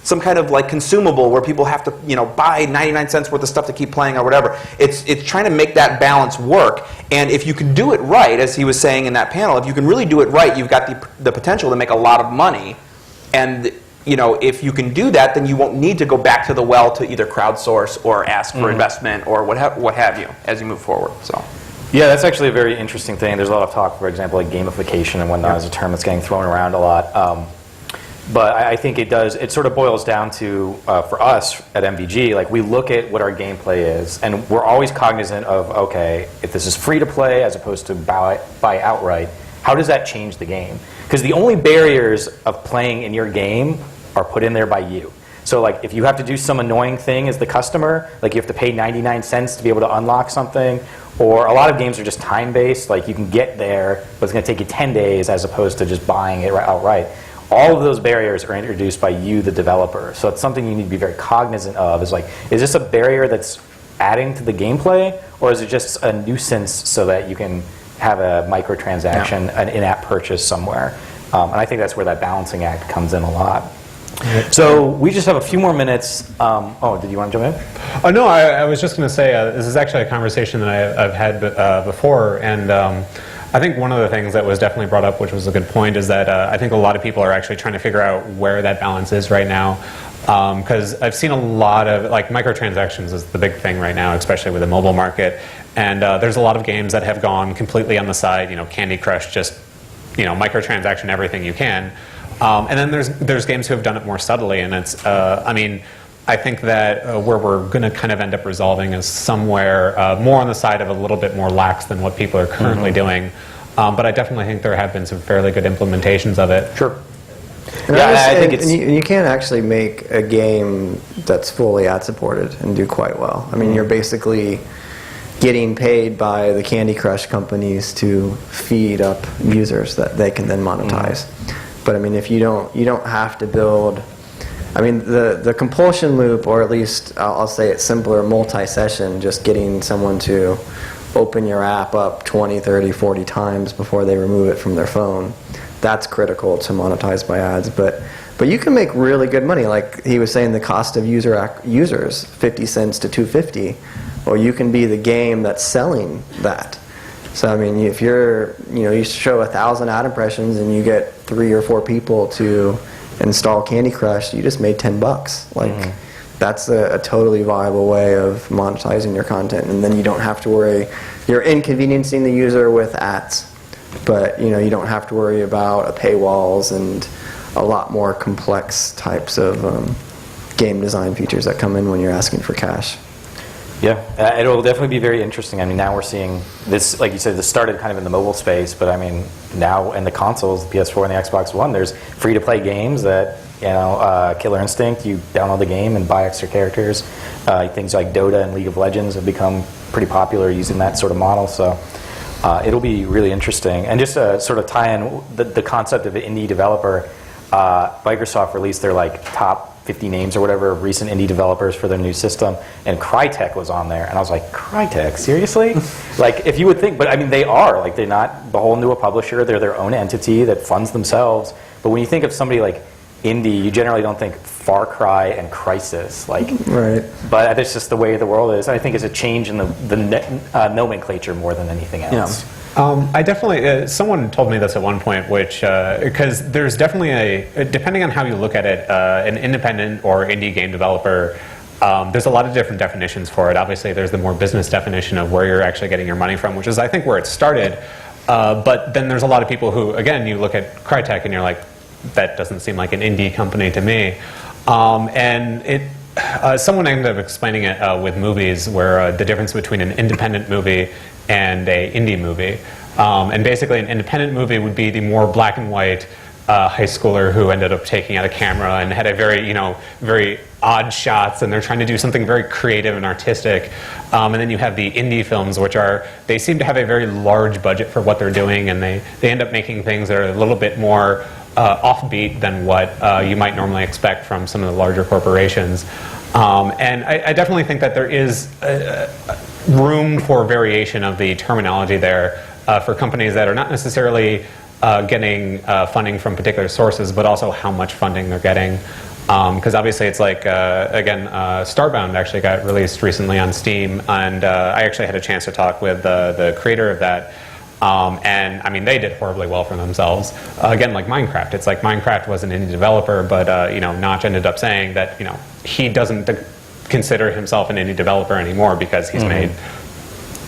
Speaker 3: some kind of like consumable where people have to, buy 99 cents worth of stuff to keep playing or whatever. It's trying to make that balance work. And if you can do it right, as he was saying in that panel, if you can really do it right, you've got the potential to make a lot of money. And if you can do that, then you won't need to go back to the well to either crowdsource or ask for investment or what have you as you move forward. So.
Speaker 1: Yeah, that's actually a very interesting thing. There's a lot of talk, for example, like gamification and whatnot is a term that's getting thrown around a lot. But I think it sort of boils down to, for us at MVG, like we look at what our gameplay is, and we're always cognizant of, okay, if this is free to play as opposed to buy outright, how does that change the game? Because the only barriers of playing in your game are put in there by you. So like if you have to do some annoying thing as the customer, like you have to pay 99 cents to be able to unlock something, Or a lot of games are just time-based, like you can get there, but it's going to take you 10 days as opposed to just buying it outright. All of those barriers are introduced by you, the developer. So it's something you need to be very cognizant of. Is like, is this a barrier that's adding to the gameplay, or is it just a nuisance so that you can have a microtransaction, an in-app purchase somewhere? And I think that's where that balancing act comes in a lot. So we just have a few more minutes. Did you want to jump in?
Speaker 4: Oh, no, I was just going to say this is actually a conversation that I've had before, and I think one of the things that was definitely brought up, which was a good point, is that I think a lot of people are actually trying to figure out where that balance is right now. Because I've seen a lot of, like, microtransactions is the big thing right now, especially with the mobile market. And there's a lot of games that have gone completely on the side, Candy Crush, just, microtransaction everything you can. And then there's games who have done it more subtly, and it's, I think that where we're going to kind of end up resolving is somewhere more on the side of a little bit more lax than what people are currently doing. But I definitely think there have been some fairly good implementations of it.
Speaker 1: Sure.
Speaker 2: I think it's... And you can actually make a game that's fully ad-supported and do quite well. I mean, you're basically getting paid by the Candy Crush companies to feed up users that they can then monetize. But I mean, if you don't have to build... I mean, the compulsion loop, or at least I'll say it's simpler, multi-session, just getting someone to open your app up 20, 30, 40 times before they remove it from their phone, that's critical to monetize by ads. But you can make really good money. Like he was saying, the cost of users, 50 cents to $2.50. Or you can be the game that's selling that. So I mean, if you show 1,000 ad impressions and you get 3 or 4 people to install Candy Crush, you just made $10. Like that's a totally viable way of monetizing your content, and then you don't have to worry. You're inconveniencing the user with ads, but you don't have to worry about paywalls and a lot more complex types of game design features that come in when you're asking for cash.
Speaker 1: Yeah, it'll definitely be very interesting. I mean, now we're seeing this, like you said, this started kind of in the mobile space, but I mean, now in the consoles, the PS4 and the Xbox One, there's free-to-play games that, Killer Instinct, you download the game and buy extra characters. Things like Dota and League of Legends have become pretty popular using that sort of model, so it'll be really interesting. And just to sort of tie in the concept of an indie developer, Microsoft released their top 50 names or whatever of recent indie developers for their new system, and Crytek was on there, and I was like, Crytek, seriously? If you would think, but I mean, they are, they're not beholden to a publisher, they're their own entity that funds themselves, but when you think of somebody like indie, you generally don't think Far Cry and Crysis,
Speaker 2: right.
Speaker 1: But it's just the way the world is. I think it's a change in the nomenclature more than anything else.
Speaker 2: Yeah.
Speaker 4: I definitely, someone told me this at one point, which, because there's definitely depending on how you look at it, an independent or indie game developer, there's a lot of different definitions for it. Obviously, there's the more business definition of where you're actually getting your money from, which is, I think, where it started. But then there's a lot of people who, again, you look at Crytek and you're like, that doesn't seem like an indie company to me. Someone ended up explaining it with movies, where the difference between an independent movie and a indie movie. And basically, an independent movie would be the more black and white high schooler who ended up taking out a camera and had a very odd shots, and they're trying to do something very creative and artistic. And then you have the indie films, which they seem to have a very large budget for what they're doing, and they end up making things that are a little bit more offbeat than what you might normally expect from some of the larger corporations. And I definitely think that there is room for variation of the terminology there for companies that are not necessarily getting funding from particular sources, but also how much funding they're getting. Because obviously it's Starbound actually got released recently on Steam, and I actually had a chance to talk with the creator of that. And I mean, they did horribly well for themselves. Again, like Minecraft. It's like Minecraft was an indie developer, but Notch ended up saying that he doesn't consider himself an indie developer anymore because he's made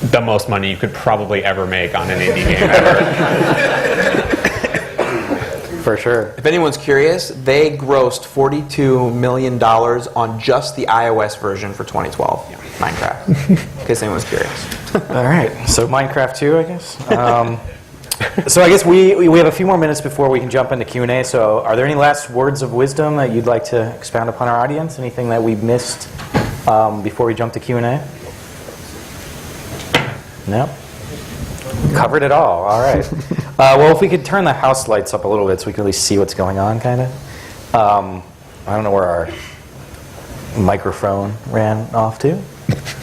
Speaker 4: the most money you could probably ever make on an indie game ever.
Speaker 1: For sure.
Speaker 3: If anyone's curious, they grossed $42 million on just the iOS version for 2012. Minecraft. In case anyone's curious.
Speaker 1: All right, so Minecraft 2, I guess. So I guess we have a few more minutes before we can jump into Q&A. So are there any last words of wisdom that you'd like to expound upon our audience? Anything that we missed before we jump to Q&A? No? Covered it all right. Well, if we could turn the house lights up a little bit so we can at least see what's going on, kind of. I don't know where our microphone ran off to.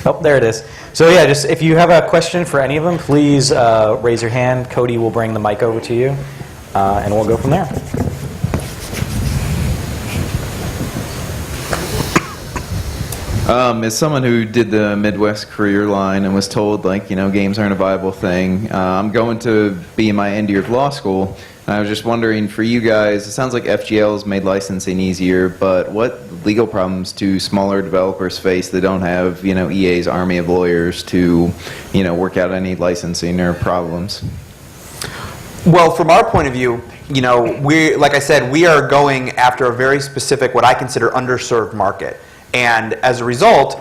Speaker 1: Oh, there it is. So yeah, just if you have a question for any of them, please raise your hand. Cody will bring the mic over to you, and we'll go from there.
Speaker 5: As someone who did the Midwest career line and was told, like, games aren't a viable thing, I'm going to be in my end year of law school, and I was just wondering, for you guys, it sounds like FGL has made licensing easier, but what legal problems do smaller developers face that don't have, EA's army of lawyers to, work out any licensing or problems?
Speaker 3: Well, from our point of view, like I said, we are going after a very specific, what I consider underserved market. And as a result,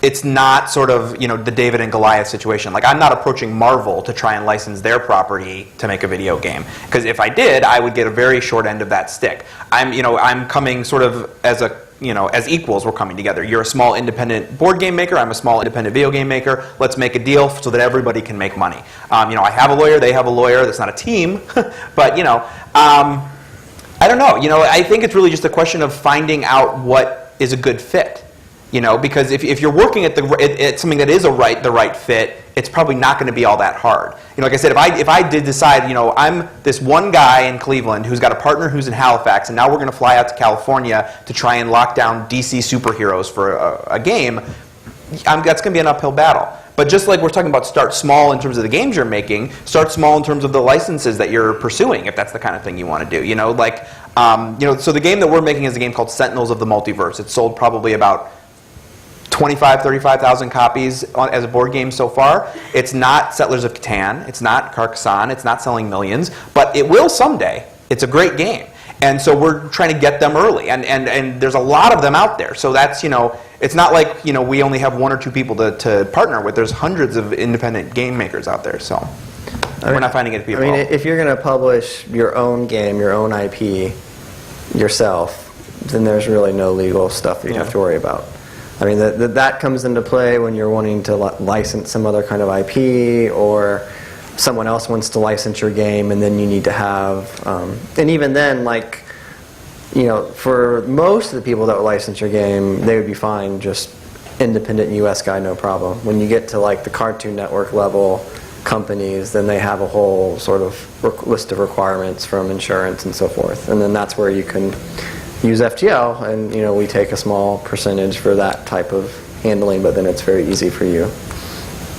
Speaker 3: it's not sort of, the David and Goliath situation. Like, I'm not approaching Marvel to try and license their property to make a video game. Because if I did, I would get a very short end of that stick. I'm coming sort of as as equals, we're coming together. You're a small independent board game maker, I'm a small independent video game maker. Let's make a deal so that everybody can make money. I have a lawyer, they have a lawyer. That's not a team, but I don't know. I think it's really just a question of finding out what is a good fit, because if you're working at something that is the right fit, it's probably not going to be all that hard. Like I said, if I did decide, I'm this one guy in Cleveland who's got a partner who's in Halifax, and now we're going to fly out to California to try and lock down DC superheroes for a game, that's going to be an uphill battle. But just like we're talking about, start small in terms of the games you're making, start small in terms of the licenses that you're pursuing, if that's the kind of thing you want to do. So the game that we're making is a game called Sentinels of the Multiverse. It's sold probably about 35,000 copies as a board game so far. It's not Settlers of Catan. It's not Carcassonne. It's not selling millions. But it will someday. It's a great game. And so we're trying to get them early. And there's a lot of them out there. So that's, it's not like, we only have one or two people to partner with. There's hundreds of independent game makers out there. So we're not finding it to be a problem.
Speaker 2: If you're going to publish your own game, your own IP yourself, then there's really no legal stuff that you have to worry about. That comes into play when you're wanting to license some other kind of IP, or someone else wants to license your game, and then you need to have, and even then, for most of the people that would license your game, they would be fine, just independent US guy, no problem. When you get to the Cartoon Network level companies, then they have a whole sort of list of requirements from insurance and so forth, and then that's where you can use FGL, and we take a small percentage for that type of handling, but then it's very easy for you.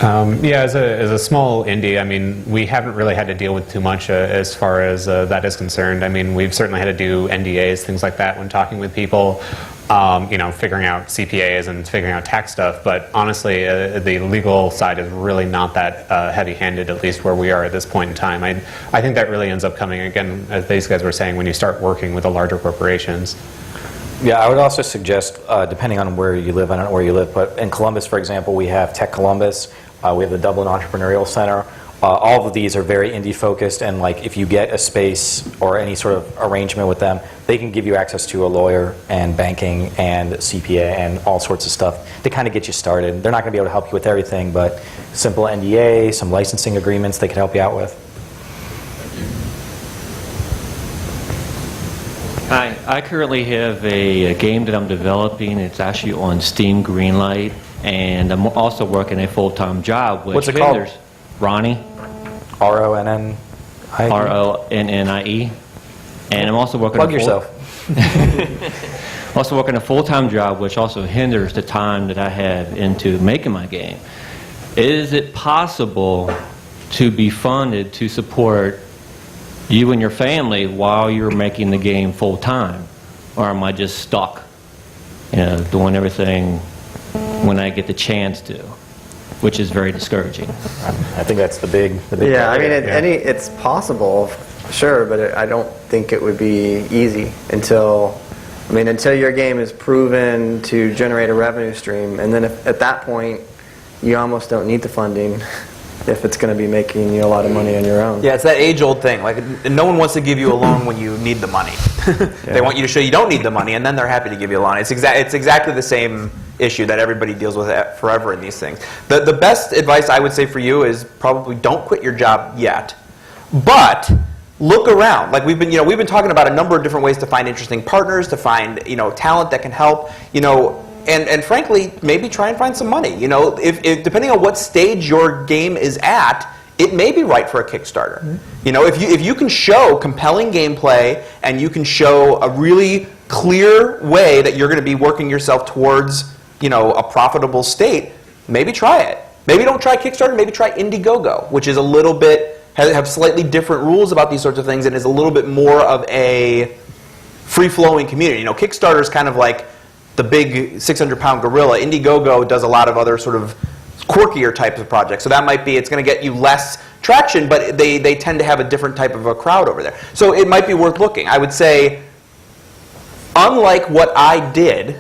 Speaker 4: As a small indie, we haven't really had to deal with too much as far as that is concerned. We've certainly had to do NDAs, things like that, when talking with people, figuring out CPAs and figuring out tax stuff. But honestly, the legal side is really not that heavy-handed, at least where we are at this point in time. I think that really ends up coming, again, as these guys were saying, when you start working with the larger corporations.
Speaker 1: Yeah, I would also suggest, depending on where you live, I don't know where you live, but in Columbus, for example, we have Tech Columbus, we have the Dublin Entrepreneurial Center. All of these are very indie-focused, and if you get a space or any sort of arrangement with them, they can give you access to a lawyer and banking and CPA and all sorts of stuff to kind of get you started. They're not going to be able to help you with everything, but simple NDA, some licensing agreements they can help you out with.
Speaker 6: Hi, I currently have a game that I'm developing. It's actually on Steam Greenlight, and I'm also working a full-time job.
Speaker 1: What's it called?
Speaker 6: Ronnie.
Speaker 1: RONNIE.
Speaker 6: RONNIE. And I'm also working.
Speaker 1: Plug yourself.
Speaker 6: Also working a full-time job, which also hinders the time that I have into making my game. Is it possible to be funded to support you and your family while you're making the game full-time? Or am I just stuck, doing everything when I get the chance to, which is very discouraging.
Speaker 1: I think that's the big
Speaker 2: yeah, it's possible, sure, but I don't think it would be easy until your game is proven to generate a revenue stream, and then at that point, you almost don't need the funding if it's going to be making you a lot of money on your own.
Speaker 3: Yeah, it's that age-old thing. No one wants to give you a loan when you need the money. They want you to show you don't need the money, and then they're happy to give you a loan. It's exactly the same issue that everybody deals with forever in these things. The best advice I would say for you is probably don't quit your job yet, but look around. Like we've been talking about a number of different ways to find interesting partners, to find talent that can help. And frankly, maybe try and find some money. If depending on what stage your game is at, it may be right for a Kickstarter. Mm-hmm. If you can show compelling gameplay and you can show a really clear way that you're going to be working yourself towards a profitable state, maybe try it. Maybe don't try Kickstarter. Maybe try Indiegogo, which is a little bit have slightly different rules about these sorts of things and is a little bit more of a free-flowing community. Kickstarter is kind of like the big 600-pound gorilla. Indiegogo does a lot of other sort of quirkier types of projects. So that might be, it's going to get you less traction, but they tend to have a different type of a crowd over there. So it might be worth looking. I would say, unlike what I did,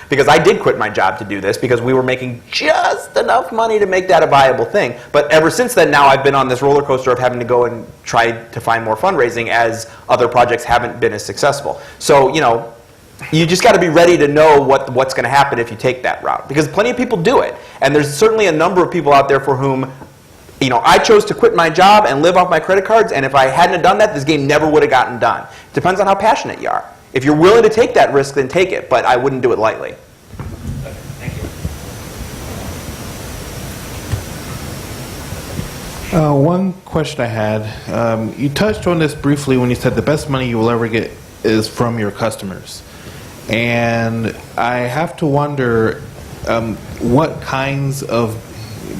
Speaker 3: because I did quit my job to do this because we were making just enough money to make that a viable thing. But ever since then, now I've been on this roller coaster of having to go and try to find more fundraising as other projects haven't been as successful. So, you just got to be ready to know what's going to happen if you take that route. Because plenty of people do it. And there's certainly a number of people out there for whom, I chose to quit my job and live off my credit cards, and if I hadn't have done that, this game never would have gotten done. Depends on how passionate you are. If you're willing to take that risk, then take it, but I wouldn't do it lightly.
Speaker 7: One question I had, you touched on this briefly when you said the best money you will ever get is from your customers. And I have to wonder what kinds of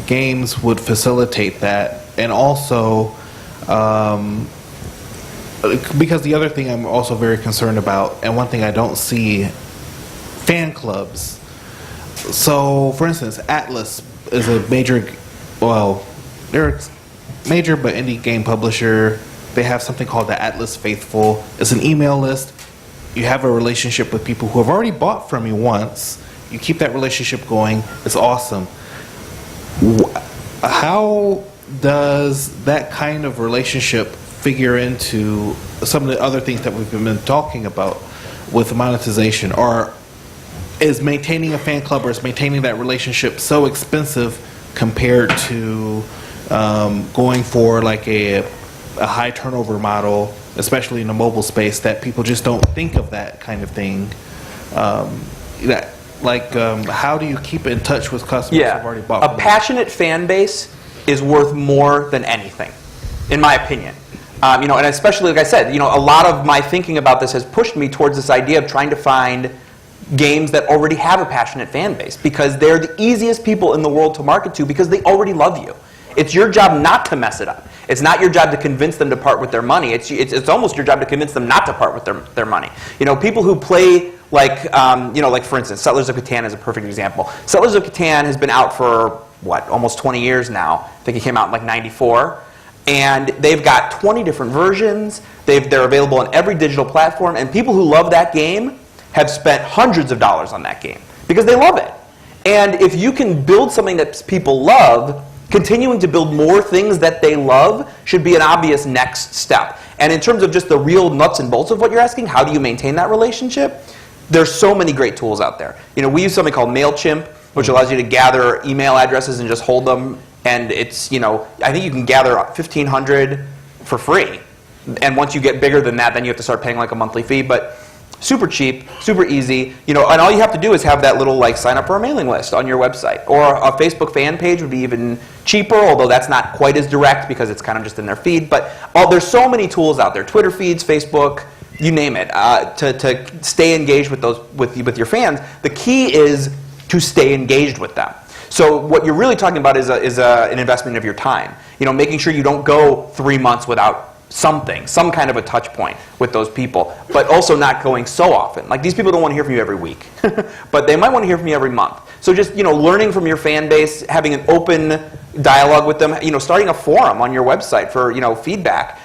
Speaker 7: games would facilitate that, and also because the other thing I'm also very concerned about, and one thing I don't see, fan clubs. So, for instance, Atlas is a major, they're a major but indie game publisher. They have something called the Atlas Faithful. It's an email list. You have a relationship with people who have already bought from you once. You keep that relationship going. It's awesome. How does that kind of relationship figure into some of the other things that we've been talking about with monetization? Or is maintaining a fan club or is maintaining that relationship so expensive compared to going for like a high turnover model, especially in the mobile space, that people just don't think of that kind of thing? How do you keep in touch with customers who've already bought from
Speaker 3: A
Speaker 7: you?
Speaker 3: passionate fan base is worth more than anything, in my opinion. And especially, like I said, a lot of my thinking about this has pushed me towards this idea of trying to find games that already have a passionate fan base, because they're the easiest people in the world to market to because they already love you. It's your job not to mess it up. It's not your job to convince them to part with their money. It's almost your job to convince them not to part with their money. People who play like for instance, Settlers of Catan is a perfect example. Settlers of Catan has been out for almost 20 years now. I think it came out in '94. And they've got 20 different versions. They're available on every digital platform. And people who love that game have spent hundreds of dollars on that game because they love it. And if you can build something that people love, continuing to build more things that they love should be an obvious next step. And in terms of just the real nuts and bolts of what you're asking, how do you maintain that relationship? There's so many great tools out there. We use something called MailChimp, which allows you to gather email addresses and just hold them. And it's, I think you can gather 1,500 for free. And once you get bigger than that, then you have to start paying like a monthly fee. But super cheap, super easy. And all you have to do is have that little sign up for a mailing list on your website. Or a Facebook fan page would be even cheaper, although that's not quite as direct because it's kind of just in their feed. But there's so many tools out there: Twitter feeds, Facebook, you name it, to stay engaged with with your fans. The key is to stay engaged with them. So what you're really talking about is an investment of your time. Making sure you don't go 3 months without some kind of a touch point with those people, but also not going so often. Like, these people don't want to hear from you every week, but they might want to hear from you every month. So just, learning from your fan base, having an open dialogue with them, starting a forum on your website for, feedback.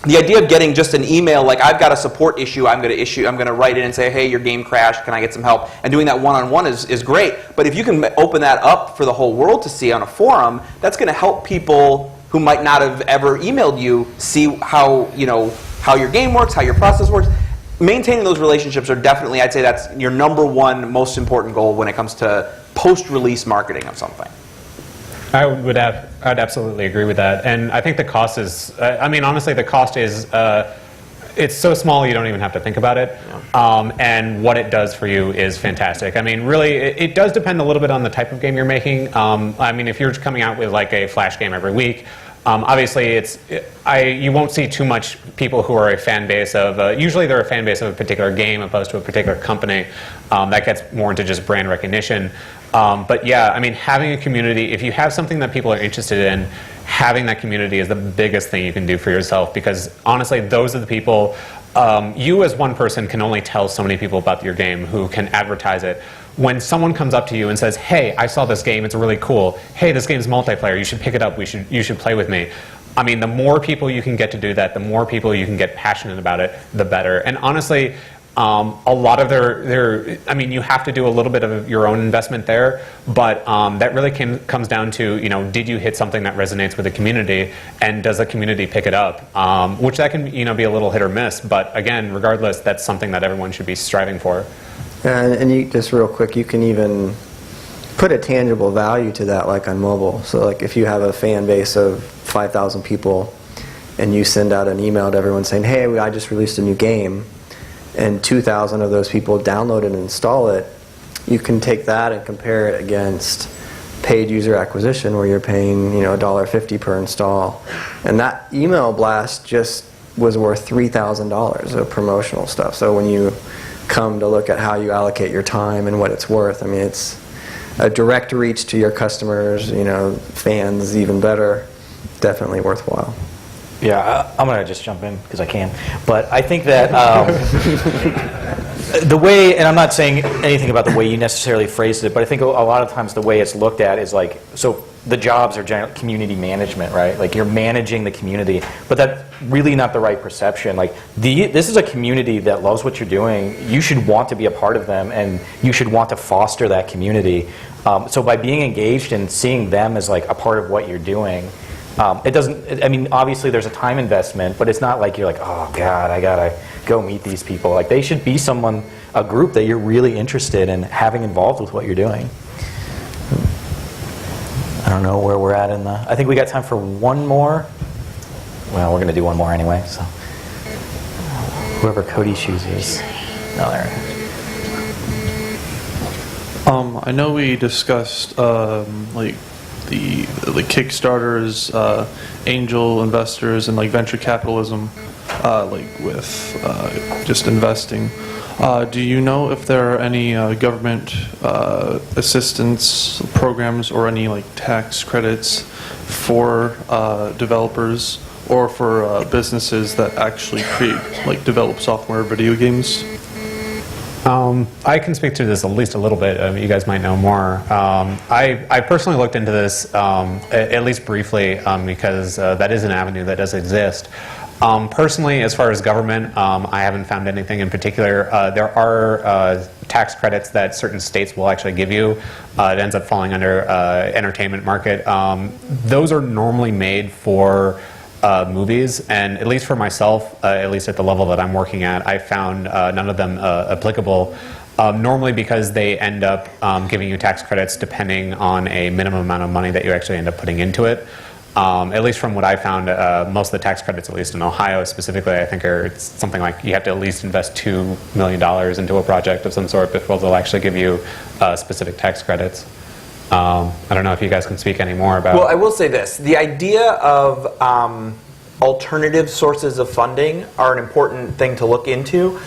Speaker 3: The idea of getting just an email, like, I've got a support issue, I'm going to write in and say, hey, your game crashed, can I get some help? And doing that one-on-one is great. But if you can open that up for the whole world to see on a forum, that's going to help people who might not have ever emailed you see how your game works, how your process works. maintaining those relationships are definitely, I'd say that's your number one most important goal when it comes to post-release marketing of something.
Speaker 4: I'd absolutely agree with that. And I think the cost is, I mean, honestly, the cost is, it's so small you don't even have to think about it. Yeah. And what it does for you is fantastic. I mean, really, it does depend a little bit on the type of game you're making. I mean, if you're coming out with like a Flash game every week, obviously you won't see too much people who are a fan base of, usually they're a fan base of a particular game opposed to a particular company. That gets more into just brand recognition. But yeah, I mean, having a community, if you have something that people are interested in, having that community is the biggest thing you can do for yourself, because honestly, those are the people, you as one person can only tell so many people about your game who can advertise it. When someone comes up to you and says, hey, I saw this game, it's really cool. Hey, this game's multiplayer, you should pick it up, you should play with me. I mean, the more people you can get to do that, the more people you can get passionate about it, the better. And honestly, a lot of I mean, you have to do a little bit of your own investment there, but that really comes down to, you know, did you hit something that resonates with the community, and does the community pick it up? Which that can, you know, be a little hit or miss, but again, regardless, that's something that everyone should be striving for.
Speaker 2: And you, just real quick, you can even put a tangible value to that, like on mobile. So like if you have a fan base of 5,000 people and you send out an email to everyone saying, hey, I just released a new game, and 2,000 of those people download it and install it, you can take that and compare it against paid user acquisition where you're paying, you know, $1.50 per install. And that email blast just was worth $3,000 of promotional stuff. So when you come to look at how you allocate your time and what it's worth, I mean, it's a direct reach to your customers, you know, fans even better, definitely worthwhile.
Speaker 1: Yeah, I'm going to just jump in because I can. But I think that the way, and I'm not saying anything about the way you necessarily phrased it, but I think a lot of times the way it's looked at is like, so the jobs are community management, right? Like you're managing the community, but that's really not the right perception. Like this is a community that loves what you're doing. You should want to be a part of them, and you should want to foster that community. So by being engaged and seeing them as like a part of what you're doing, it doesn't, I mean, obviously there's a time investment, but it's not like you're like, oh God, I gotta go meet these people. Like they should be a group that you're really interested in having involved with what you're doing. I don't know where we're at I think we got time for one more. Well, we're gonna do one more anyway, so. Whoever Cody chooses. No, there.
Speaker 8: I know we discussed like the Kickstarters, angel investors, and like venture capitalism, like with just investing. Do you know if there are any government assistance programs or any like tax credits for developers or for businesses that actually develop software video games?
Speaker 4: I can speak to this at least a little bit. You guys might know more. I personally looked into this at least briefly because that is an avenue that does exist. Personally, as far as government, I haven't found anything in particular. There are tax credits that certain states will actually give you. It ends up falling under entertainment market. Those are normally made for movies, and at least for myself, at least at the level that I'm working at, I found none of them applicable. Normally because they end up giving you tax credits depending on a minimum amount of money that you actually end up putting into it. At least from what I found, most of the tax credits, at least in Ohio specifically, I think it's something like you have to at least invest $2 million into a project of some sort before they'll actually give you specific tax credits. I don't know if you guys can speak any more about.
Speaker 3: Well, I will say this: the idea of alternative sources of funding are an important thing to look into.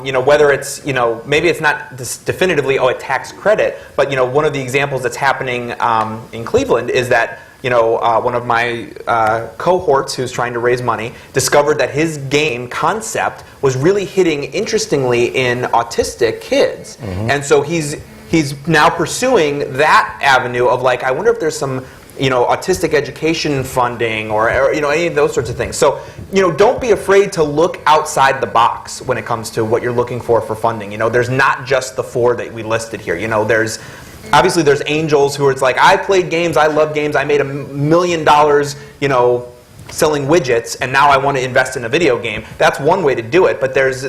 Speaker 3: You know, whether it's, you know, maybe it's not definitively a tax credit, but you know, one of the examples that's happening in Cleveland is that, you know, one of my cohorts who's trying to raise money discovered that his game concept was really hitting interestingly in autistic kids, and so he's now pursuing that avenue of like, I wonder if there's some, you know, autistic education funding or you know, any of those sorts of things. So, you know, don't be afraid to look outside the box when it comes to what you're looking for funding. You know, there's not just the four that we listed here. You know, obviously there's angels who are, it's like, I played games, I love games, I made $1 million, you know, selling widgets, and now I want to invest in a video game. That's one way to do it, but there's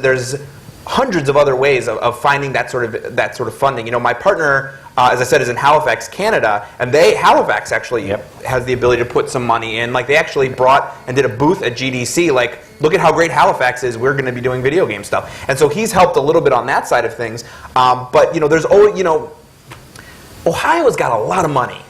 Speaker 3: hundreds of other ways of finding that sort of funding. You know, my partner, as I said, is in Halifax, Canada, and Halifax actually has the ability to put some money in. Like, they actually brought and did a booth at GDC. Like, look at how great Halifax is. We're going to be doing video game stuff, and so he's helped a little bit on that side of things. But you know, there's always, you know, Ohio's got a lot of money.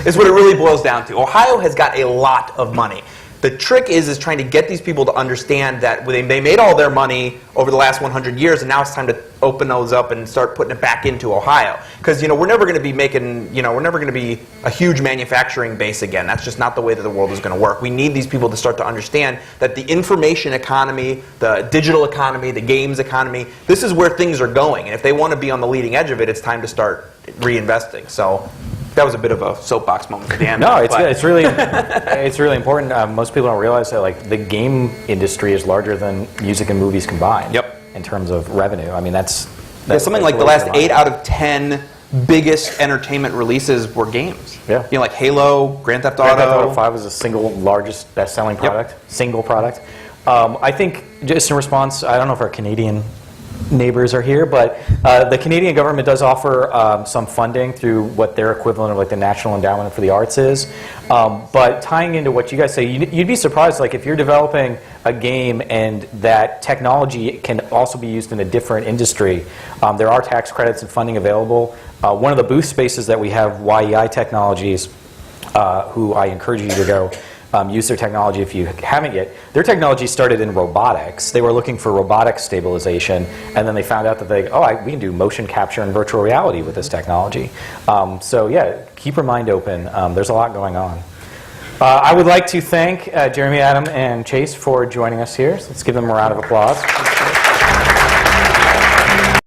Speaker 3: Is what it really boils down to. Ohio has got a lot of money. The trick is trying to get these people to understand that they made all their money over the last 100 years, and now it's time to open those up and start putting it back into Ohio. Because, you know, we're never going to be making, you know, we're never going to be a huge manufacturing base again. That's just not the way that the world is going to work. We need these people to start to understand that the information economy, the digital economy, the games economy, this is where things are going. And if they want to be on the leading edge of it, it's time to start reinvesting. So that was a bit of a soapbox moment for Dan.
Speaker 1: No, it's really it's really important. Most people don't realize that, like, the game industry is larger than music and movies combined.
Speaker 3: Yep.
Speaker 1: In terms of revenue, I mean that's
Speaker 3: something like the last 8 out of 10 biggest entertainment releases were games.
Speaker 1: Yeah.
Speaker 3: You know, like Halo, Grand Theft
Speaker 1: Grand Theft Auto
Speaker 3: Auto.
Speaker 1: 5 was the single largest best-selling product, single product. I think, just in response, I don't know if our Canadian neighbors are here, but the Canadian government does offer some funding through what their equivalent of, like, the National Endowment for the Arts is. But tying into what you guys say, you'd be surprised, like, if you're developing a game and that technology can also be used in a different industry, there are tax credits and funding available. One of the booth spaces that we have, YEI Technologies, who I encourage you to go use their technology if you haven't yet. Their technology started in robotics. They were looking for robotic stabilization, and then they found out that we can do motion capture and virtual reality with this technology. So yeah, keep your mind open. There's a lot going on. I would like to thank Jeremy, Adam, and Chase for joining us here. So let's give them a round of applause.